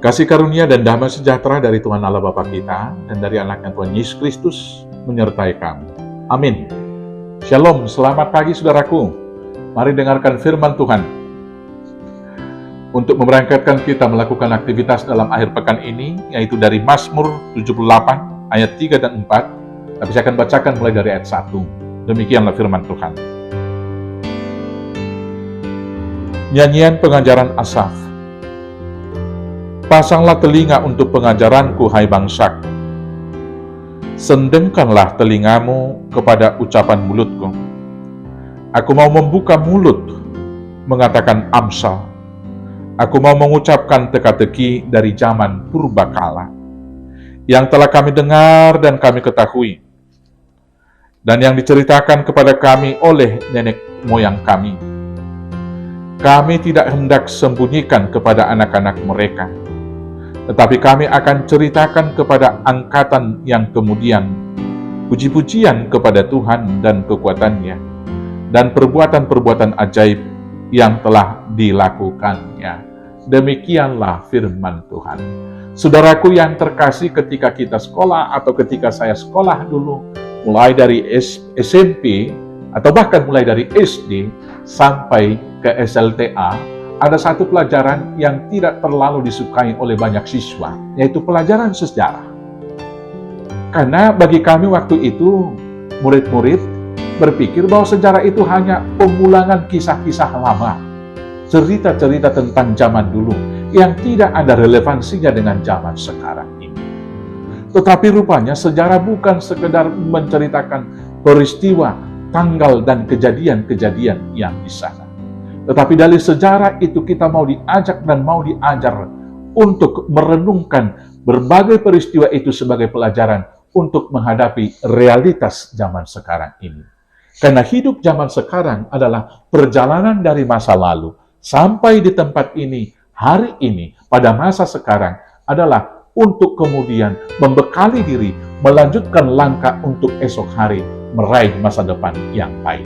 Kasih karunia dan damai sejahtera dari Tuhan Allah Bapa kita dan dari anaknya Tuhan Yesus Kristus menyertai kamu. Amin. Shalom, selamat pagi saudaraku. Mari dengarkan firman Tuhan. Untuk memberangkatkan kita melakukan aktivitas dalam akhir pekan ini, yaitu dari Mazmur 78 ayat 3 dan 4, tapi saya akan bacakan mulai dari ayat 1. Demikianlah firman Tuhan. Nyanyian pengajaran Asaf. Pasanglah telinga untuk pengajaranku, hai bangsaku. Sendengkanlah telingamu kepada ucapan mulutku. Aku mau membuka mulut, mengatakan amsal. Aku mau mengucapkan teka-teki dari zaman purbakala, yang telah kami dengar dan kami ketahui, dan yang diceritakan kepada kami oleh nenek moyang kami. Kami tidak hendak sembunyikan kepada anak-anak mereka, tetapi kami akan ceritakan kepada angkatan yang kemudian puji-pujian kepada Tuhan dan kekuatannya, dan perbuatan-perbuatan ajaib yang telah dilakukannya. Demikianlah firman Tuhan. Saudaraku yang terkasih, ketika kita sekolah atau ketika saya sekolah dulu, mulai dari SMP atau bahkan mulai dari SD sampai ke SLTA, ada satu pelajaran yang tidak terlalu disukai oleh banyak siswa, yaitu pelajaran sejarah. Karena bagi kami waktu itu, murid-murid berpikir bahwa sejarah itu hanya pengulangan kisah-kisah lama, cerita-cerita tentang zaman dulu, yang tidak ada relevansinya dengan zaman sekarang ini. Tetapi rupanya sejarah bukan sekedar menceritakan peristiwa, tanggal, dan kejadian-kejadian yang di sana. Tetapi dari sejarah itu kita mau diajak dan mau diajar untuk merenungkan berbagai peristiwa itu sebagai pelajaran untuk menghadapi realitas zaman sekarang ini. Karena hidup zaman sekarang adalah perjalanan dari masa lalu sampai di tempat ini, hari ini, pada masa sekarang adalah untuk kemudian membekali diri, melanjutkan langkah untuk esok hari meraih masa depan yang baik.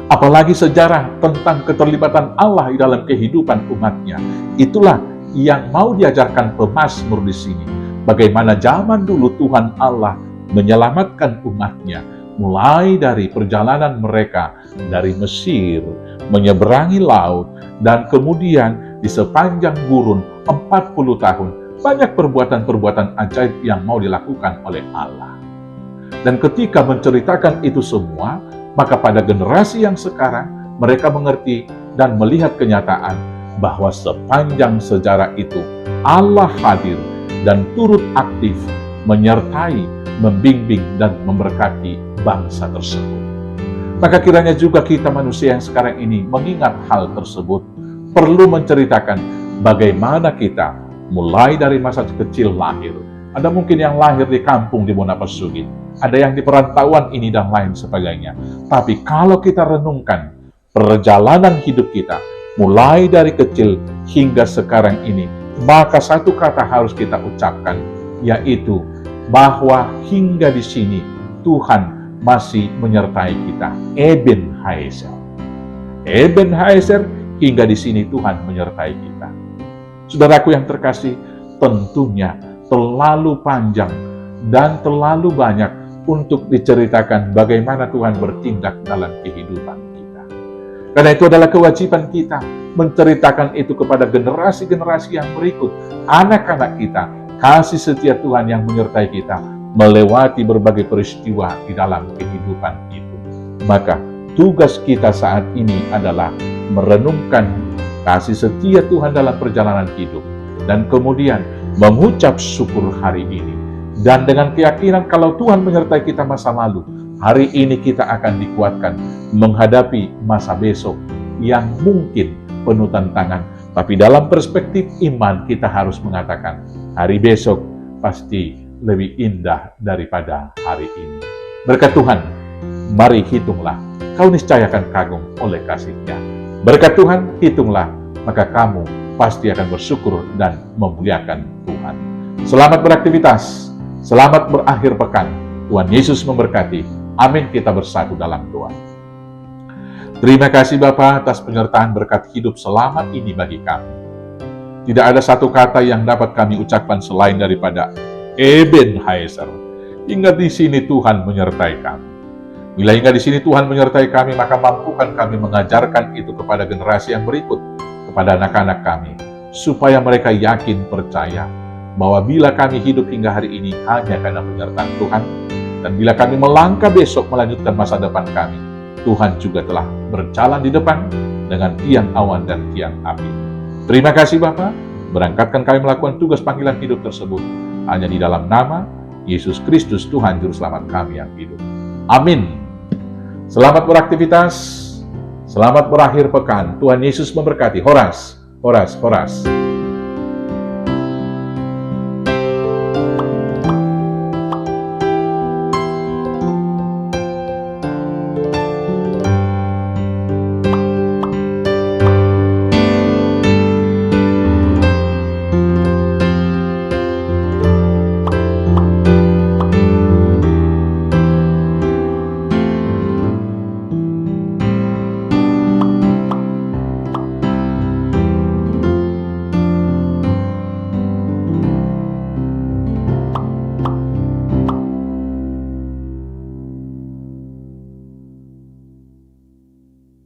Apalagi sejarah tentang keterlibatan Allah di dalam kehidupan umatnya. Itulah yang mau diajarkan pemazmur di sini. Bagaimana zaman dulu Tuhan Allah menyelamatkan umatnya, mulai dari perjalanan mereka dari Mesir, menyeberangi laut, dan kemudian di sepanjang gurun 40 tahun, banyak perbuatan-perbuatan ajaib yang mau dilakukan oleh Allah. Dan ketika menceritakan itu semua, maka pada generasi yang sekarang, mereka mengerti dan melihat kenyataan bahwa sepanjang sejarah itu Allah hadir dan turut aktif menyertai, membimbing, dan memberkati bangsa tersebut. Maka kiranya juga kita manusia yang sekarang ini mengingat hal tersebut, perlu menceritakan bagaimana kita mulai dari masa kecil lahir. Ada mungkin yang lahir di kampung di Monapasugit, ada yang di perantauan ini dan lain sebagainya. Tapi kalau kita renungkan perjalanan hidup kita, mulai dari kecil hingga sekarang ini, maka satu kata harus kita ucapkan, yaitu bahwa hingga di sini Tuhan masih menyertai kita. Eben Haeser. Eben Haeser, hingga di sini Tuhan menyertai kita. Saudaraku yang terkasih, tentunya terlalu panjang dan terlalu banyak untuk diceritakan bagaimana Tuhan bertindak dalam kehidupan kita. Karena itu adalah kewajiban kita menceritakan itu kepada generasi-generasi yang berikut, anak-anak kita, kasih setia Tuhan yang menyertai kita melewati berbagai peristiwa di dalam kehidupan itu. Maka tugas kita saat ini adalah merenungkan kasih setia Tuhan dalam perjalanan hidup, dan kemudian mengucap syukur hari ini. Dan dengan keyakinan kalau Tuhan menyertai kita masa lalu, hari ini kita akan dikuatkan menghadapi masa besok yang mungkin penuh tantangan. Tapi dalam perspektif iman kita harus mengatakan, hari besok pasti lebih indah daripada hari ini. Berkat Tuhan, mari hitunglah, kau niscaya akan kagum oleh kasih-Nya. Berkat Tuhan, hitunglah, maka kamu pasti akan bersyukur dan memuliakan Tuhan. Selamat beraktivitas, selamat berakhir pekan. Tuhan Yesus memberkati. Amin. Kita bersatu dalam doa. Terima kasih Bapa atas penyertaan berkat hidup selamat ini bagi kami. Tidak ada satu kata yang dapat kami ucapkan selain daripada Ebenezer. Hingga di sini Tuhan menyertai kami. Bila hingga di sini Tuhan menyertai kami, maka mampukan kami mengajarkan itu kepada generasi yang berikut, kepada anak-anak kami, supaya mereka yakin percaya bahwa bila kami hidup hingga hari ini hanya karena penyertaan Tuhan, dan bila kami melangkah besok melanjutkan masa depan kami, Tuhan juga telah berjalan di depan dengan tiang awan dan tiang api. Terima kasih Bapa, berangkatkan kami melakukan tugas panggilan hidup tersebut hanya di dalam nama Yesus Kristus Tuhan Juru Selamat kami yang hidup. Amin. Selamat beraktivitas, selamat berakhir pekan. Tuhan Yesus memberkati. Horas, horas, horas.